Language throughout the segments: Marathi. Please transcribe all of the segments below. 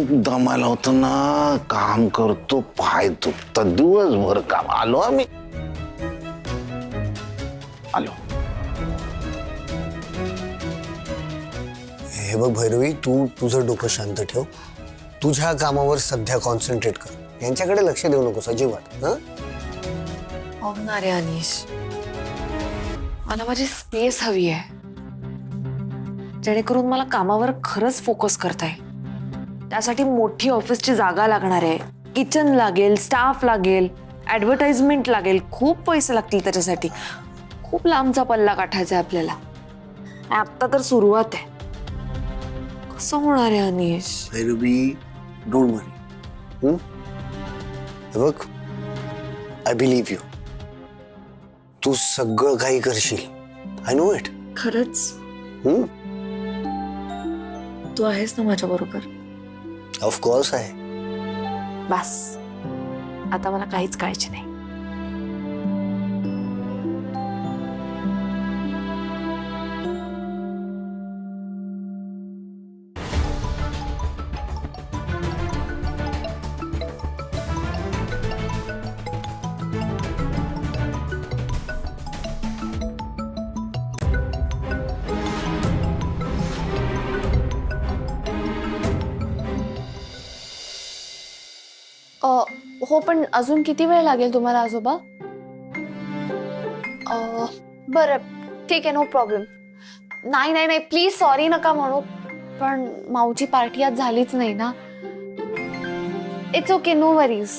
खूप दमाला होतो ना, काम करतो, पाय दुखतात, दिवसभर काम. आलो आम्ही, आलो. हे बघ भैरवी, तू तुझं डोकं शांत ठेव. तुझ्या कामावर सध्या कॉन्सन्ट्रेट कर. यांच्याकडे लक्ष देऊ नकोस अजिबात. होणार आहे अनिश, मला माझी स्पेस हवी आहे, जेणेकरून मला कामावर खरंच फोकस करता येईल. त्यासाठी मोठी ऑफिसची जागा लागणार आहे, किचन लागेल, स्टाफ लागेल, ऍडव्हर्टाइजमेंट लागेल, खूप पैसे लागतील त्याच्यासाठी. खूप लांबचा पल्ला गाठायचा आहे आपल्याला. आता तर सुरुवात आहे. कसं होणार आहे अनिश? भैरवी, डोंट वरी. हे बघ, आय बिलीव्ह यू. तू सगळं काही करशील. I know it. खरंच तू आहेस ना माझ्या बरोबर? ऑफकोर्स आहे. बस, आता मला काहीच काळजी नाही. हो, पण अजून किती वेळ लागेल तुम्हाला आजोबा? बरं, ठीक आहे, नो प्रॉब्लेम. नाही नाही नाही, प्लीज सॉरी नका म्हणू, पण माऊची पार्टी आज झालीच नाही ना. It's okay, no worries.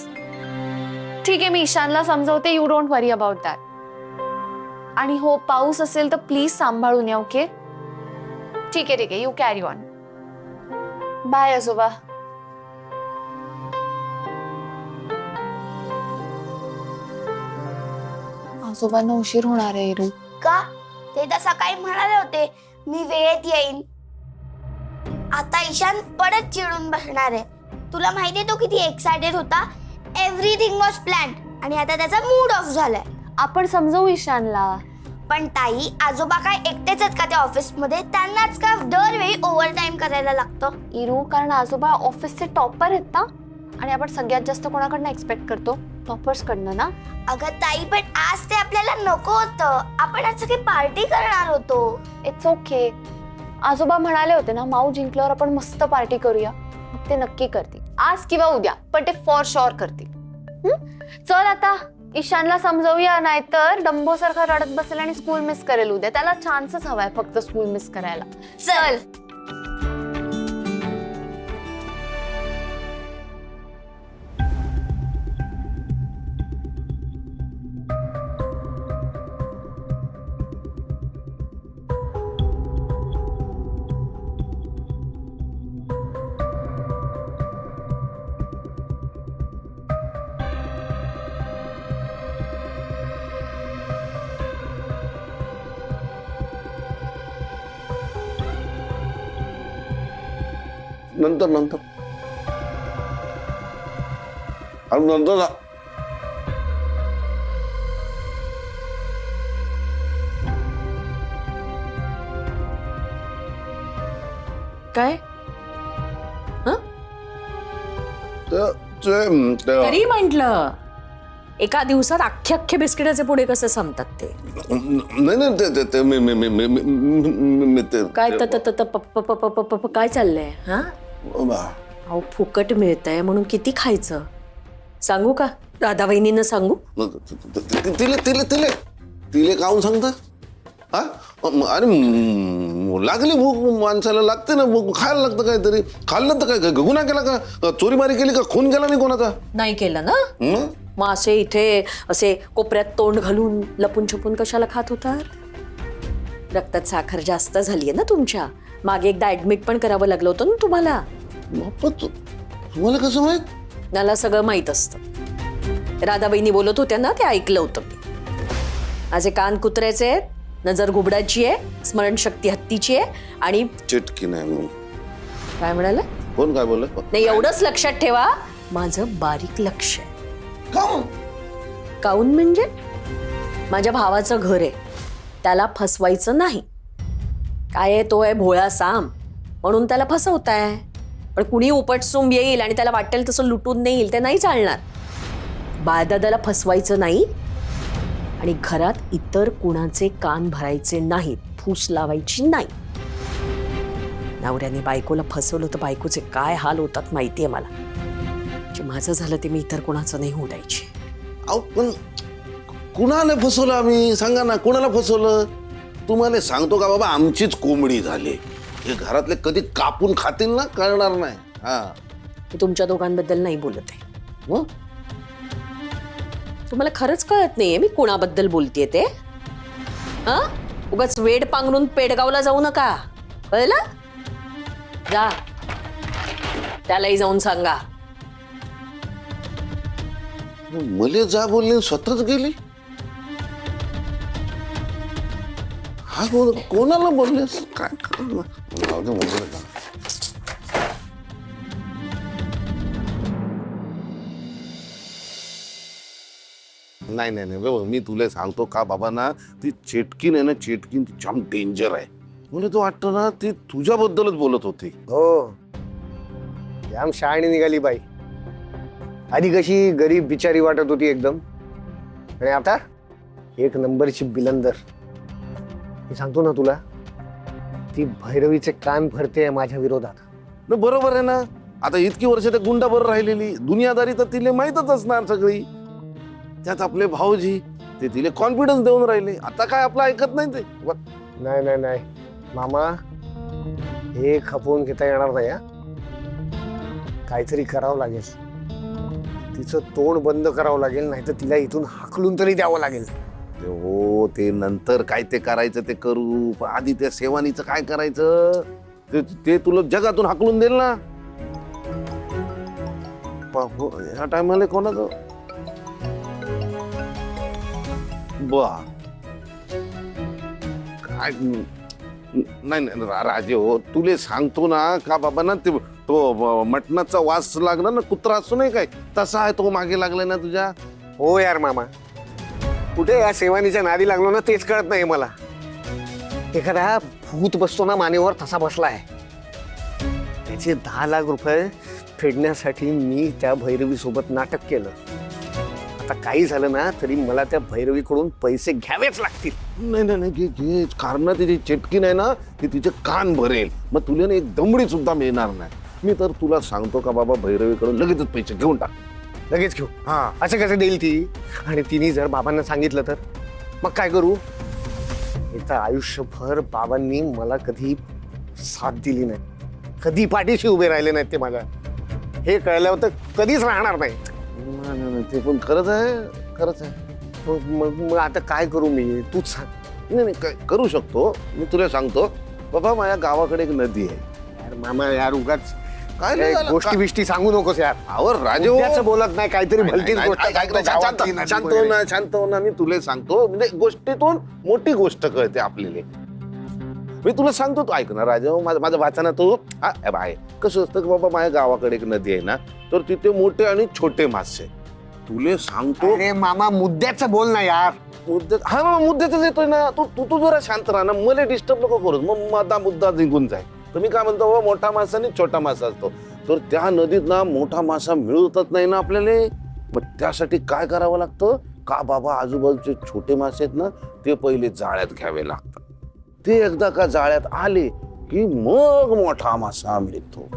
ठीक आहे, मी ईशानला समजवते. You don't worry about that. आणि हो, पाऊस असेल तर प्लीज सांभाळून या. ओके, ठीक आहे ठीक आहे, यू कॅरी ऑन. बाय आजोबा. आजोबांना उशीर होणार आहे. इरू का? ते तर सकाळी म्हणाले होते मी वेळेत येईन. आता ईशान परत चिडून बसणार आहे. तुला माहितीये तो किती एक्साइटेड होता. एव्हरीथिंग वॉज प्लॅन्ड आणि आता त्याचा मूड ऑफ झालाय. आपण समजवू ईशानला. पण ताई, आजोबा काय एकटेच आहेत का त्या ऑफिस मध्ये? त्यांनाच का दरवेळी ओव्हर टाइम करायला लागतं? इरू, कारण आजोबा ऑफिसचे टॉपर आहेत ना, आणि आपण सगळ्यात जास्त कोणाकडनं एक्सपेक्ट करतो? टॉपर्स कडनं ना. अगं ताई, पण आज ते आपल्याला नको होतं. आपण आज सगळी पार्टी करणार होतो. It's okay. आजोबा म्हणाले होते ना, माऊ जिंकल्यावर आपण मस्त पार्टी करूया. मग ते नक्की करतील, आज किंवा उद्या, पण ते फॉर शुअर करतील. चल आता ईशानला समजवूया, नाहीतर डंबो सारखा रडत बसेल आणि स्कूल मिस करेल उद्या. त्याला चान्सच हवाय फक्त स्कूल मिस करायला. चल. नंतर नंतर आणि नंतर काय? तरी म्हंटल, एका दिवसात अख्खे अख्खे बिस्किटाचे पुढे कसे संपतात ते? नाही नाही, ते काय काय चाललंय? हा, अहो फुकट मिळतंय म्हणून किती खायचं? सांगू का राधा वहिनींना? सांगू? तिले तिले तिले तिले काहून सांगता? हा, अरे लागली भूक, माणसाला लागते ना भूक, खायला लागतं काहीतरी. खाल्लं तर काय गुन्हा केला का? चोरी मारी केली का? खून केला नाही कोणाचा? नाही केलं ना. मग असे इथे असे कोपऱ्यात तोंड घालून लपून छपून कशाला खात होतात? रक्तात साखर जास्त झालीये ना तुमच्या. मागे एकदा ऍडमिट पण करावं लागलं होतं ना तुम्हाला. तुम्हाला कसं माहित? मला सगळं माहित असतं. राधाबाईंनी बोलत होत्या ना, ते ऐकलं होतं मी. माझे कान कुत्र्याचे आहेत, नजर घुबडाची आहे, स्मरणशक्ती हत्तीची आहे आणि चिटकी नाही. काय म्हणाला? कोण काय बोललं? नाही, एवढंच लक्षात ठेवा, माझं बारीक लक्ष आहे. काऊन म्हणजे माझ्या भावाचं घर आहे, त्याला फसवायचं नाही. काय आहे, तो आहे भोळा साम, म्हणून त्याला फसवताय. पण कुणी उपटसूम येईल आणि त्याला वाटेल तसं लुटून नेईल ते नाही चालणार. बाळदादाला फसवायचं नाही आणि घरात इतर कुणाचे कान भरायचे नाहीत, फूस लावायची नाही. नवऱ्याने बायकोला फसवलं तर बायकोचे काय हाल होतात माहितीये मला. जे माझं झालं ते मी इतर कुणाचं नाही होऊ द्यायची. अहो पण कुणाला फसवलं आम्ही? सांगा ना, कुणाला फसवलं? तुम्हाला सांगतो का बाबा, आमचीच कोंबडी झाली. हे घरातले कधी कापून खातील ना, कळणार नाही. हा, मी तुमच्या दोघांबद्दल नाही बोलत आहे. मग तुम्हाला खरंच कळत नाहीये मी कोणाबद्दल बोलतेय ते. हा, उगाच वेड पांघरून पेडगावला जाऊ नका, कळलं? जा, त्यालाही जाऊन सांगा. मले जा बोलले, स्वतःच गेली. हा कोणाला बोललेस? काय जाऊ दे, मोकळं जा. नाही नाही नाही बाबा, मी तुला सांगतो का बाबा ना, ती चेटकीन आहे ना, चेटकीन ती जाम डेंजर आहे. मला तो वाटतं ना, ती तुझ्याबद्दलच बोलत होती. हो, जाम शहाणी निघाली बाई. आधी कशी गरीब बिचारी वाटत होती एकदम, आणि आता एक नंबरची बिलंदर. मी सांगतो ना तुला, ती भैरवीचे कान भरते माझ्या विरोधात. न बरोबर आहे ना. आता इतकी वर्ष ते गुंडाबरोबर राहिलेली, दुनियादारी तर तिला माहीतच असणार सगळी. त्यात आपले भाऊजी ते तिला कॉन्फिडन्स देऊन राहिले. आता काय आपलं ऐकत नाही ते. नाही नाही नाही मामा, हे खपवून घेता येणार नाही. हा, काहीतरी करावं लागेल. तिचं तोंड बंद करावं लागेल, नाही तर तिला इथून हाकलून तरी द्यावं लागेल. हो, ते नंतर काय ते करायचं ते करू, पण आधी त्या सेवानीचं काय करायचं ते तुला जगातून हाकलून देईल ना. ह्या टायमाला कोणाचं बा काय नाही राजे हो, तुले सांगतो ना का बाबा ना, ते तो मटणाचा वास लागला ना, कुत्रा असतो नाही काय, तसा आहे तो मागे लागलाय ना तुझ्या. हो यार मामा, कुठे या सेवानीच्या नादी लागलो ना, तेच कळत नाही मला. एखादा भूत बसतो ना मानेवर, तसा बसलाय. त्याचे 10 लाख रुपये फेडण्यासाठी मी त्या भैरवी सोबत नाटक केलं. आता काही झालं ना तरी मला त्या भैरवीकडून पैसे घ्यावेच लागतील. नाही नाही नाही, घे, कारण तिची चेटकीन आहे ना, ती तिचे कान भरेल. मग तुला ना एक दमडी सुद्धा मिळणार नाही. मी तर तुला सांगतो का बाबा, भैरवीकडून लगेचच पैसे घेऊन टाक. लगेच घेऊ? हा, असं कसं देईल ती? आणि तिने जर बाबांना सांगितलं तर मग काय करू? एकतर आयुष्यभर बाबांनी मला कधी साथ दिली नाही, कधी पाठीशी उभे राहिले नाहीत ते माझ्या. हे कळल्यावर तर कधीच राहणार नाही. ते पण खरंच आहे, खरंच आहे. मग आता काय करू मी? तूच सांग. नाही नाही, काय करू शकतो मी तुला सांगतो बाबा. माझ्या गावाकडे एक नदी आहे. यार मामा, यार उगाच काय नाही झालं? गोष्टी बिष्टी सांगू नकोस यार. आवर राजे हो. उद्याचं बोलत नाही, काहीतरी भलतीच नाही, गोष्ट. ऐक, ऐक, ऐक, शांत हो ना, शांत हो ना. मी तुला सांगतो, म्हणजे गोष्टीतून मोठी गोष्ट कळते आपल्याला. मी तुला सांगतो, तू ऐक ना राजा, माझा वाचना तू. हा बाय, कसं असतं की बाबा, माझ्या गावाकडे एक नदी आहे ना, तर तिथे मोठे आणि छोटे मासे. तुले सांगतो. अरे मामा, मुद्द्याचं बोल ना यार. हा मुद्द्याच येतोय ना. तू जरा शांत राहा ना, मला डिस्टर्ब नको करू. मग माझा मुद्दा निघून जाय. तर मी काय म्हणतो बाबा, मोठा मासा आणि छोटा मासा असतो. तर त्या नदीत ना मोठा मासा मिळतच नाही ना आपल्याला. मग त्यासाठी काय करावं लागतं का बाबा, आजूबाजूचे छोटे मासे आहेत ना, ते पहिले जाळ्यात घ्यावे लागतात. ते एकदा का जाळ्यात आले की मग मोठा मासा मिळतो.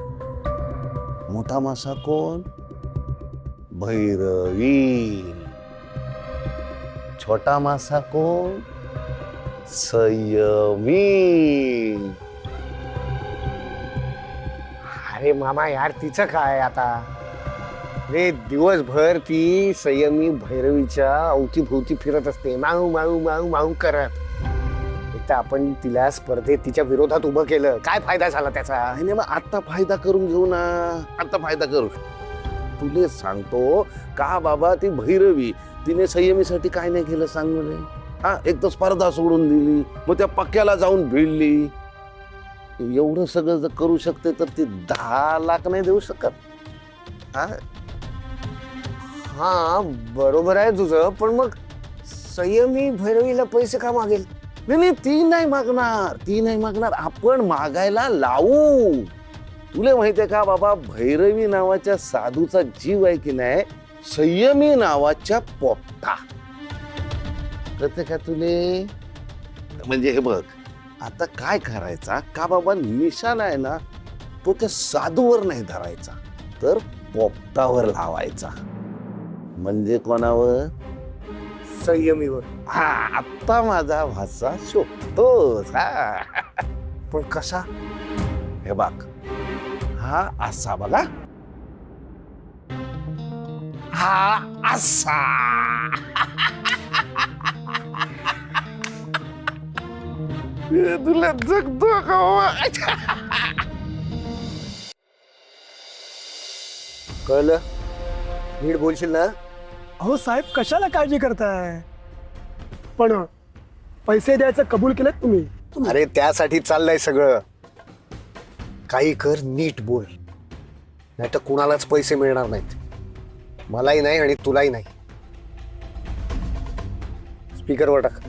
मोठा मासा कोण? भैरवी. छोटा मासा कोण? संयमी. अरे मामा यार, तिचं काय आता? रे दिवसभर ती संयमी भैरवीच्या अवतीभोवती फिरत असते, माऊ माऊ माऊ माऊ करत. एक तर आपण तिला स्पर्धेत तिच्या विरोधात उभं केलं, काय फायदा झाला त्याचा? आणि मग आता फायदा करून घेऊ ना, आता फायदा करू. तुले सांगतो का बाबा, ती भैरवी तिने संयमीसाठी काय नाही केलं सांग मला. हा, एक तर स्पर्धा सोडून दिली, मग त्या पक्क्याला जाऊन भिडली. एवढं सगळं जर करू शकते तर ती 10 लाख नाही देऊ शकत? हा बरोबर आहे तुझं, पण मग संयमी भैरवीला पैसे का मागेल? नाही ती नाही मागणार, ती नाही मागणार. आपण मागायला लावू. तुला माहितीये का बाबा, भैरवी नावाच्या साधूचा जीव आहे की नाही संयमी नावाच्या पोपटा. कळतं का तुले? म्हणजे हे बघ, आता काय करायचा का बाबा, निशाणा आहे ना तो त्या साधूवर नाही धरायचा, तर पोपटावर लावायचा. म्हणजे कोणावर? संयमीवर. हा, आता माझा भाषा शोधतोस. हा, पण कसा? हे बघ, हा असा बघा, हा असा. तुला जगतो का बाबा? कळलं? नीट बोलशील ना? अहो साहेब, कशाला काळजी करताय? पण पैसे द्यायचं कबूल केलं तुम्ही. अरे त्यासाठी चाललंय सगळं. काही कर, नीट बोल, नाही तर कुणालाच पैसे मिळणार नाहीत. मलाही नाही आणि तुलाही नाही. स्पीकरवर टाक.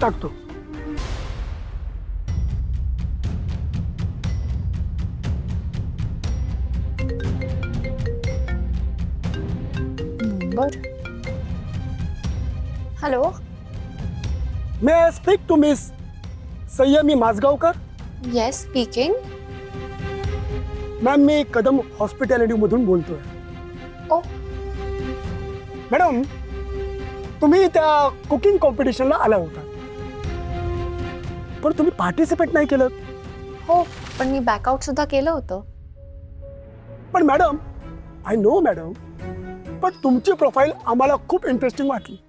टाकतो. बर. Hello. May I speak to miss Sanyami Mazgaonkar? Yes, speaking. Ma'am, मी कदम हॉस्पिटॅलिटी मधून बोलतोय. ओ. मॅडम, तुम्ही त्या कुकिंग कॉम्पिटिशनला आला होता, पण तुम्ही पार्टिसिपेट नाही केलं. हो, पण मी बॅकआउट सुद्धा केलं होतं. पण मॅडम, आय नो मॅडम, पण तुमची प्रोफाईल आम्हाला खूप इंटरेस्टिंग वाटली.